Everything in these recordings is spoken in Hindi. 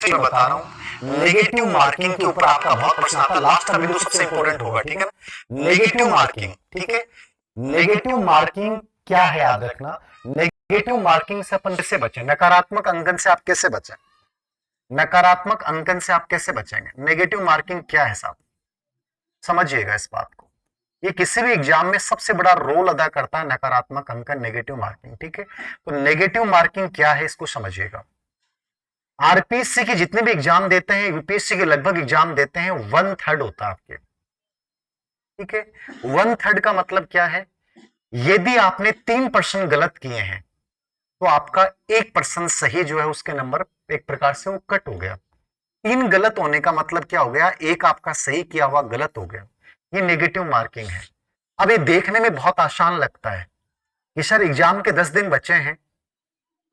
मैं बता रहा हूँ, नेगेटिव मार्किंग के ऊपर आपका बहुत प्रश्न आता है। लास्ट का बिंदु सबसे इंपॉर्टेंट होगा, ठीक है ना। नेगेटिव मार्किंग, ठीक है। नेगेटिव मार्किंग क्या है याद रखना। नेगेटिव मार्किंग से अपन कैसे बचें, नकारात्मक अंकन से आप कैसे बचें, नकारात्मक अंकन से आप कैसे बचेंगे। नेगेटिव मार्किंग क्या है साहब, समझिएगा इस बात को। ये किसी भी एग्जाम में सबसे बड़ा रोल अदा करता है नकारात्मक अंकन, नेगेटिव मार्किंग, ठीक है। तो नेगेटिव मार्किंग क्या है इसको समझिएगा। आरपीएससी के जितने भी एग्जाम देते हैं, यूपीएससी के लगभग एग्जाम देते हैं, 1/3 होता है आपके, ठीक है। 1/3 का मतलब क्या है, यदि आपने 3% गलत किए हैं तो आपका 1% सही जो है उसके नंबर एक प्रकार से वो कट हो गया। 3 गलत होने का मतलब क्या हो गया, एक आपका सही किया हुआ गलत हो गया। ये नेगेटिव मार्किंग है। अब ये देखने में बहुत आसान लगता है कि सर एग्जाम के 10 दिन बचे हैं,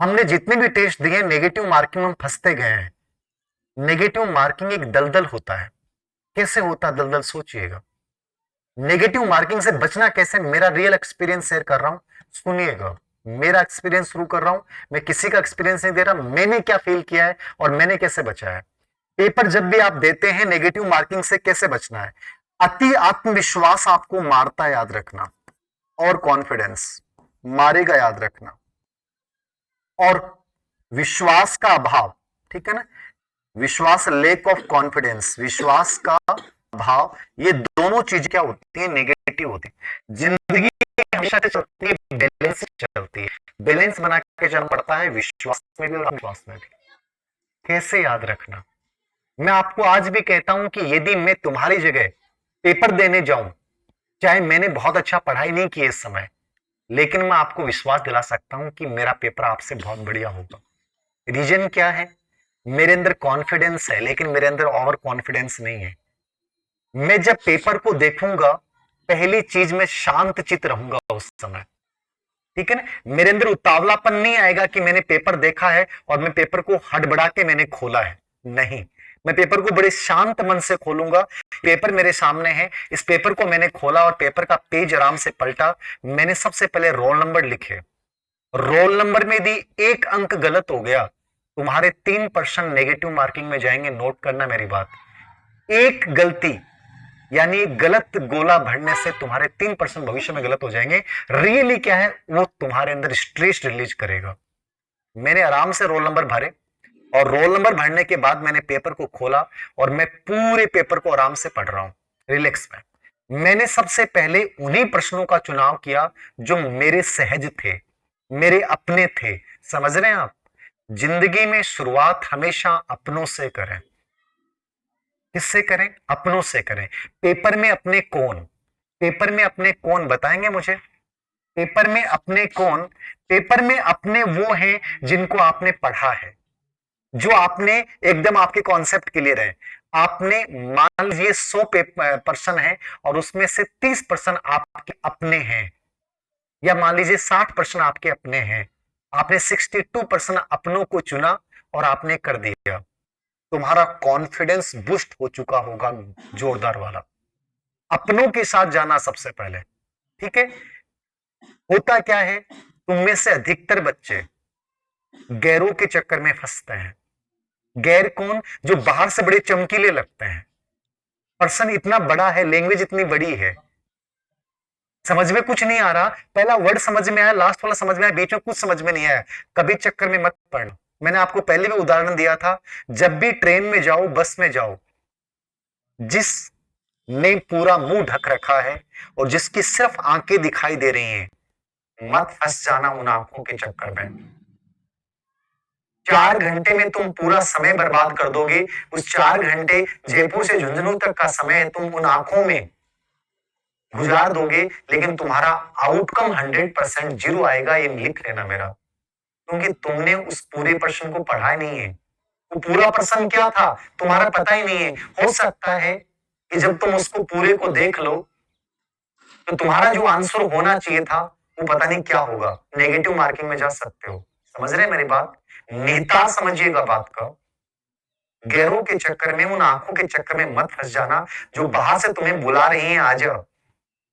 हमने जितने भी टेस्ट दिए नेगेटिव मार्किंग में फंसते गए हैं। नेगेटिव मार्किंग एक दलदल होता है। कैसे होता है दलदल, सोचिएगा। नेगेटिव मार्किंग से बचना कैसे, मेरा रियल एक्सपीरियंस शेयर कर रहा हूं, सुनिएगा। मेरा एक्सपीरियंस शुरू कर रहा हूं, मैं किसी का एक्सपीरियंस नहीं दे रहा, मैंने क्या फील किया है और मैंने कैसे बचा है। पेपर जब भी आप देते हैं, नेगेटिव मार्किंग से कैसे बचना है। अति आत्मविश्वास आपको मारता है, याद रखना, और कॉन्फिडेंस मारेगा, याद रखना, और विश्वास का अभाव, ठीक है ना। विश्वास, लेक ऑफ कॉन्फिडेंस, विश्वास का अभाव, ये दोनों चीज क्या होती है, नेगेटिव होती है। जिंदगी हमेशा से चलती है, बैलेंस से चलती है, बैलेंस बना के चलना पड़ता है, विश्वास में भी और विश्वास में भी। कैसे याद रखना, मैं आपको आज भी कहता हूं कि यदि मैं तुम्हारी जगह पेपर देने जाऊं, चाहे मैंने बहुत अच्छा पढ़ाई नहीं की इस समय, लेकिन मैं आपको विश्वास दिला सकता हूं कि मेरा पेपर आपसे बहुत बढ़िया होगा। रीजन क्या है, मेरे अंदर कॉन्फिडेंस है, लेकिन मेरे अंदर ओवर कॉन्फिडेंस नहीं है। मैं जब पेपर को देखूंगा, पहली चीज मैं शांत चित्त रहूंगा उस समय, ठीक है ना। मेरे अंदर उतावलापन नहीं आएगा कि मैंने पेपर देखा है और मैं पेपर को हड़बड़ा के मैंने खोला है, नहीं। मैं पेपर को बड़े शांत मन से खोलूंगा। पेपर मेरे सामने है, इस पेपर को मैंने खोला और पेपर का पेज आराम से पलटा। मैंने सबसे पहले रोल नंबर लिखे। रोल नंबर में यदि 1 अंक गलत हो गया, तुम्हारे 3% नेगेटिव मार्किंग में जाएंगे। नोट करना मेरी बात, एक गलती यानी गलत गोला भरने से तुम्हारे 3% भविष्य में गलत हो जाएंगे। रियली क्या है, वो तुम्हारे अंदर स्ट्रेस रिलीज करेगा। मैंने आराम से रोल नंबर भरे, और रोल नंबर भरने के बाद मैंने पेपर को खोला और मैं पूरे पेपर को आराम से पढ़ रहा हूं, रिलैक्स में। मैंने सबसे पहले उन्हीं प्रश्नों का चुनाव किया जो मेरे सहज थे, मेरे अपने थे। समझ रहे हैं आप, जिंदगी में शुरुआत हमेशा अपनों से करें। किससे करें, अपनों से करें। पेपर में अपने कौन, पेपर में अपने कौन बताएंगे मुझे। पेपर में अपने कौन, पेपर में अपने वो हैं जिनको आपने पढ़ा है, जो आपने एकदम आपके कॉन्सेप्ट क्लियर है। आपने मान लीजिए 100% है और उसमें से 30% आपके अपने हैं, या मान लीजिए 60% आपके अपने हैं। आपने 62% अपनों को चुना और आपने कर दिया। तुम्हारा कॉन्फिडेंस बूस्ट हो चुका होगा, जोरदार वाला। अपनों के साथ जाना सबसे पहले, ठीक है। होता क्या है, तुम में से अधिकतर बच्चे गैरों के चक्कर में फंसते हैं। गैर कौन, जो बाहर से बड़े चमकीले लगते हैं। पर्सन इतना बड़ा है, लैंग्वेज इतनी बड़ी है, समझ में कुछ नहीं आ रहा। पहला वर्ड समझ में आया, लास्ट वाला समझ में आया, बीच में कुछ समझ में नहीं आया। कभी चक्कर में मत पड़ना। मैंने आपको पहले भी उदाहरण दिया था, जब भी ट्रेन में जाओ, बस में जाओ, जिस ने पूरा मुंह ढक रखा है और जिसकी सिर्फ आंखें दिखाई दे रही हैं, मत फंस जाना उन आंखों के चक्कर में। 4 घंटे में तुम पूरा समय बर्बाद कर दोगे। उस 4 घंटे जयपुर से झुंझुनू तक का समय तुम उन आंखों में गुजार दोगे, लेकिन तुम्हारा आउटकम 100% जीरो आएगा, ये लिख लेना मेरा। क्योंकि तुमने उस पूरे प्रश्न को पढ़ा नहीं है। वो पूरा प्रश्न क्या था तुम्हारा पता ही नहीं है। हो सकता है कि जब तुम उसको पूरे को देख लो तो तुम्हारा जो आंसर होना चाहिए था वो पता नहीं क्या होगा, नेगेटिव मार्किंग में जा सकते हो। समझ रहे हैं मेरी बात, नेता समझिएगा बात का। गैरों के चक्कर में, उन आंखों के चक्कर में मत फंस जाना जो बाहर से तुम्हें बुला रही हैं आ जाओ,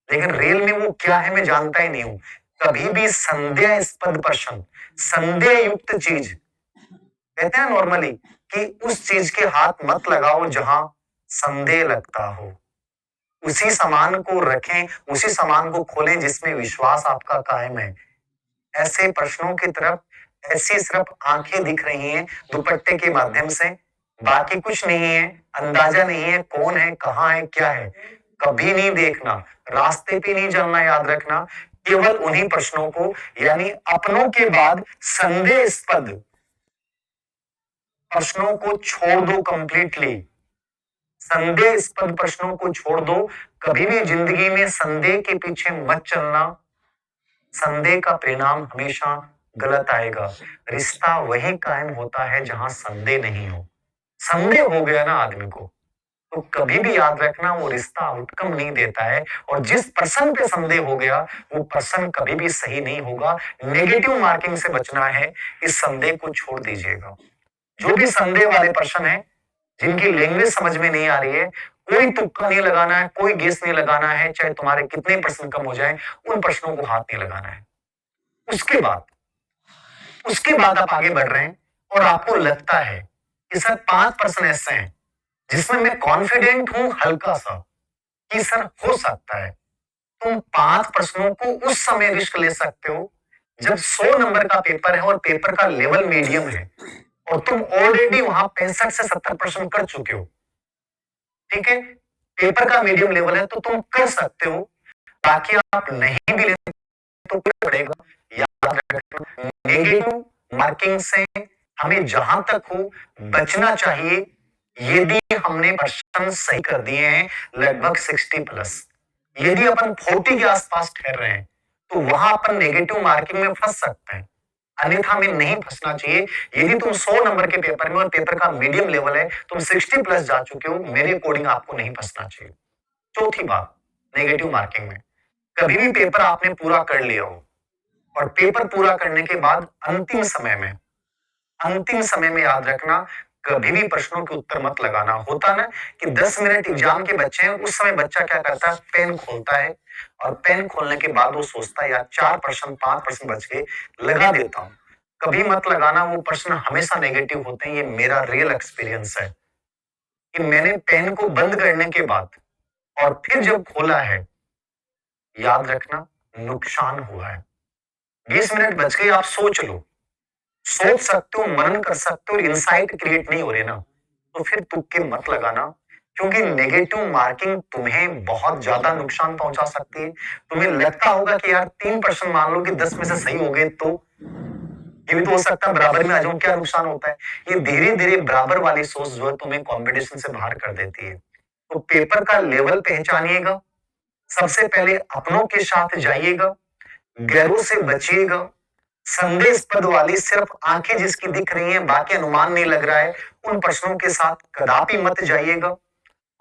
लेकिन रियल में वो क्या है मैं जानता ही नहीं हूं। कभी भी संदेहास्पद प्रश्न, संदेह युक्त चीज कहते हैं नॉर्मली, कि उस चीज के हाथ मत लगाओ जहां संदेह लगता हो, उसी सामान को रखें, उसी सामान को खोलें जिसमें विश्वास आपका कायम है। ऐसे प्रश्नों की तरफ ऐसी सिर्फ आंखें दिख रही हैं दुपट्टे के माध्यम से, बाकी कुछ नहीं है, अंदाजा नहीं है कौन है, कहां है, क्या है, कभी नहीं देखना, रास्ते पे नहीं चलना, याद रखना। केवल उन्हीं प्रश्नों को, यानी अपनों के बाद संदेहास्पद प्रश्नों को छोड़ दो कंप्लीटली। संदेहास्पद प्रश्नों को छोड़ दो। कभी भी जिंदगी में संदेह के पीछे मत चलना, संदेह का परिणाम हमेशा गलत आएगा। रिश्ता वही कायम होता है जहां संदेह नहीं हो। संदेह हो गया ना आदमी को, तो कभी भी याद रखना वो रिश्ता आउटकम नहीं देता है, और जिस पर्सन पे संदेह हो गया वो पर्सन कभी भी सही नहीं होगा। नेगेटिव मार्किंग से बचना है, इस संदेह को छोड़ दीजिएगा। जो भी संदेह वाले पर्सन है, जिनकी लैंग्वेज समझ में नहीं आ रही है, कोई तुक्का नहीं लगाना है, कोई गेस नहीं लगाना है, चाहे तुम्हारे कितने पर्सन कम हो जाए, उन प्रश्नों को हाथ नहीं लगाना है। उसके बाद आप आगे बढ़ रहे हैं और आपको लगता है कि सर 5% ऐसे हैं जिसमें मैं कॉन्फिडेंट हूं हल्का सा कि सर हो सकता है। तुम 5 प्रश्नों को उस समय रिस्क ले सकते हो जब 100 नंबर का पेपर है और पेपर का लेवल मीडियम है और तुम ऑलरेडी वहां 65 से 70% कर चुके हो। ठीक है, पेपर का मीडियम लेवल है तो तुम कर सकते हो, बाकी आप नहीं भी लेते तो क्या पड़ेगा। याद रखना, नेगेटिव मार्किंग से हमें जहां तक हो बचना चाहिए। यदि हमने प्रश्न सही कर दिए हैं लगभग 60+, यदि अपन 40 के आसपास ठहर रहे हैं तो वहां अपन नेगेटिव मार्किंग में फंस सकते हैं, अन्यथा में नहीं फंसना चाहिए। यदि तुम 100 नंबर के पेपर में और पेपर का मीडियम लेवल है, तुम 60+ जा चुके हो, मेरे अकॉर्डिंग आपको नहीं फंसना चाहिए। चौथी बात, नेगेटिव मार्किंग में कभी भी पेपर आपने पूरा कर लिया हो और पेपर पूरा करने के बाद अंतिम समय में याद रखना, कभी भी प्रश्नों के उत्तर मत लगाना। होता ना कि 10 मिनट एग्जाम के बच्चे हैं, उस समय बच्चा क्या करता है, पेन खोलता है और पेन खोलने के बाद वो सोचता है यार 4% 5% बच गए, लगा देता हूं। कभी मत लगाना, वो प्रश्न हमेशा नेगेटिव होते हैं। ये मेरा रियल एक्सपीरियंस है कि मैंने पेन को बंद करने के बाद और फिर जब खोला है, याद रखना नुकसान हुआ है। 20 मिनट बच गए, आप सोच लो, सोच सकते हो, मनन कर सकते हो, इनसाइट क्रिएट नहीं हो रहे ना, तो फिर तुक्के मत लगाना, क्योंकि नेगेटिव मार्किंग तुम्हें बहुत ज्यादा नुकसान पहुंचा सकती है। तुम्हें लगता होगा कि यार 3% मान लो कि 10 में से सही हो गए तो ये भी तो हो सकता है बराबर में आ जाऊं, क्या नुकसान होता है। ये धीरे धीरे बराबर वाली सोच जो है तुम्हें कंपटीशन से बाहर कर देती है। तो पेपर का लेवल पहचानिएगा, सबसे पहले अपनों के साथ जाइएगा, गैरों से बचिएगा। संदेहास्पद वाली सिर्फ आंखें जिसकी दिख रही हैं, बाकी अनुमान नहीं लग रहा है, उन प्रश्नों के साथ कदापि मत जाइएगा।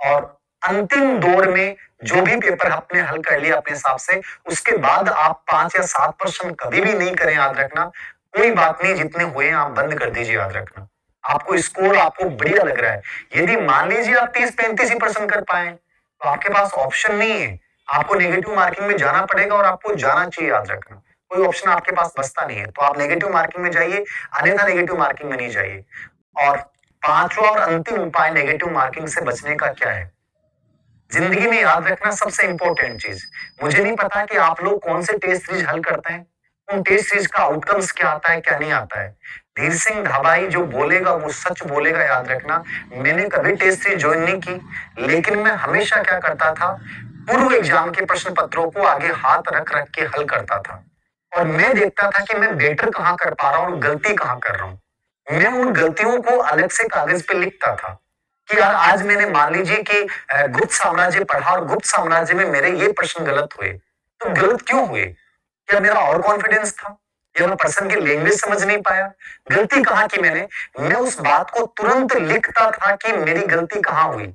और अंतिम दौर में जो भी पेपर आपने हल कर लिया अपने हिसाब से, उसके बाद आप 5 या 7% कभी भी नहीं करें, याद रखना। कोई बात नहीं, जितने हुए आप बंद कर दीजिए, याद रखना। आपको स्कोर आपको बढ़िया लग रहा है, यदि मान लीजिए आप 30-35% कर पाए तो आपके पास ऑप्शन नहीं है, आपको नेगेटिव मार्किंग में जाना पड़ेगा और आपको जाना चाहिए, याद रखना। कोई ऑप्शन आपके पास बचता नहीं है, तो आप नेगेटिव मार्किंग में जाइए, अन्यथा नेगेटिव मार्किंग में नहीं जाइए। और पांचवा और अंतिम उपाय नेगेटिव मार्किंग से बचने का क्या है, जिंदगी में याद रखना सबसे इंपॉर्टेंट चीज। मुझे नहीं पता कि आप लोग कौन से टेस्ट सीरीज हल करते हैं, उन टेस्ट सीरीज का आउटकम्स क्या आता है क्या नहीं आता है। धीर सिंह धाबाई जो बोलेगा वो सच बोलेगा, याद रखना। मैंने कभी टेस्ट सीरीज ज्वाइन नहीं की, लेकिन मैं हमेशा क्या करता था, पूर्व एग्जाम के प्रश्न पत्रों को आगे हाथ रख रख के हल करता था और मैं देखता था कि मैं बेटर कहां कर पा रहा हूं और गलती कहां कर रहा हूं। मैं उन गलतियों को अलग से कागज पे लिखता था कि यार आज मैंने मान लीजिए कि गुप्त साम्राज्य पढ़ा और गुप्त साम्राज्य में मेरे ये प्रश्न गलत हुए, तो गलत क्यों हुए, क्या मेरा और कॉन्फिडेंस था या मैं पर्सन की लैंग्वेज समझ नहीं पाया, गलती कहां की मैंने। मैं उस बात को तुरंत लिखता था कि मेरी गलती कहां हुई।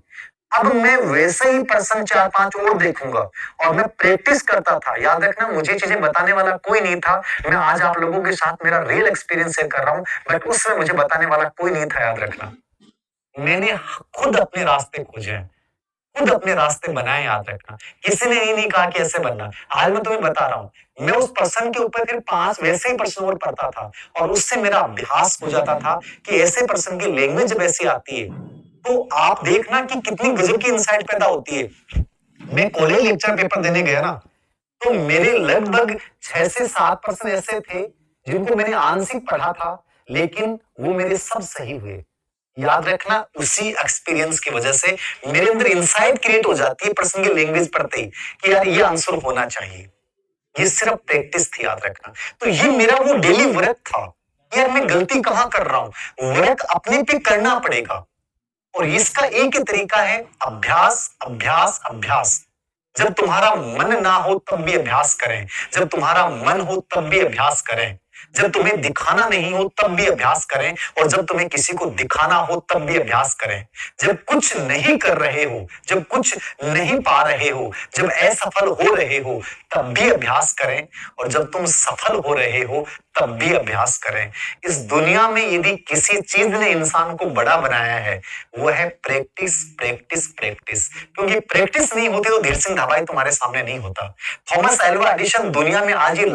अब मैं वैसे ही पर्सन 4-5 और देखूंगा और मैं प्रैक्टिस करता था। याद रखना, मुझे चीजें बताने वाला कोई नहीं था। मैं आज आप लोगों के साथ मेरा रियल एक्सपीरियंस शेयर कर रहा हूं, बट उस समय मुझे बताने वाला कोई नहीं था, याद रखना। मैंने खुद अपने रास्ते खोजे हैं। खुद अपने रास्ते बनाए, याद रखना। किसी ने ये नहीं कहा कि ऐसे बनना। आज मैं तुम्हें बता रहा हूँ, मैं उस पर्सन के ऊपर फिर 5 वैसे ही प्रश्न और पढ़ता था और उससे मेरा अभ्यास हो जाता था कि ऐसे पर्सन की लैंग्वेज जब ऐसी आती है, तो आप देखना कि कितनी गजब की इनसाइट पैदा होती है। मैं कॉलेज लेक्चर पेपर देने गया ना, तो मेरे लगभग 6 से 7 पर्सन ऐसे थे जिनको मैंने आंशिक पढ़ा था, लेकिन वो मेरे सब सही हुए। याद रखना, उसी एक्सपीरियंस की वजह से मेरे अंदर इंसाइट क्रिएट हो जाती है पर्सन की लैंग्वेज पढ़ते ही कि यार ये आंसर होना चाहिए। ये सिर्फ प्रैक्टिस थी, याद रखना। तो ये मेरा वो डेली वर्क था। यार मैं गलती कहां कर रहा हूं, वर्क अपने पे करना पड़ेगा। और इसका एक ही तरीका है, अभ्यास अभ्यास अभ्यास। जब तुम्हारा मन ना हो तब भी अभ्यास करें, जब तुम्हारा मन हो तब भी अभ्यास करें, जब तुम्हें दिखाना नहीं हो तब भी अभ्यास करें, और जब तुम्हें किसी को दिखाना हो तब भी अभ्यास करें। जब कुछ नहीं कर रहे हो, जब कुछ नहीं पा रहे हो, जब असफल हो रहे हो तब भी अभ्यास करें, और जब तुम सफल हो रहे हो तब भी अभ्यास करें। इस दुनिया में यदि किसी चीज ने इंसान को बड़ा बनाया है, वो है प्रैक्टिस प्रैक्टिस प्रैक्टिस। क्योंकि प्रैक्टिस नहीं होती तो धीर सिंह धाबाई तुम्हारे सामने नहीं होता। थॉमस एल्वा एडिशन दुनिया में आज ये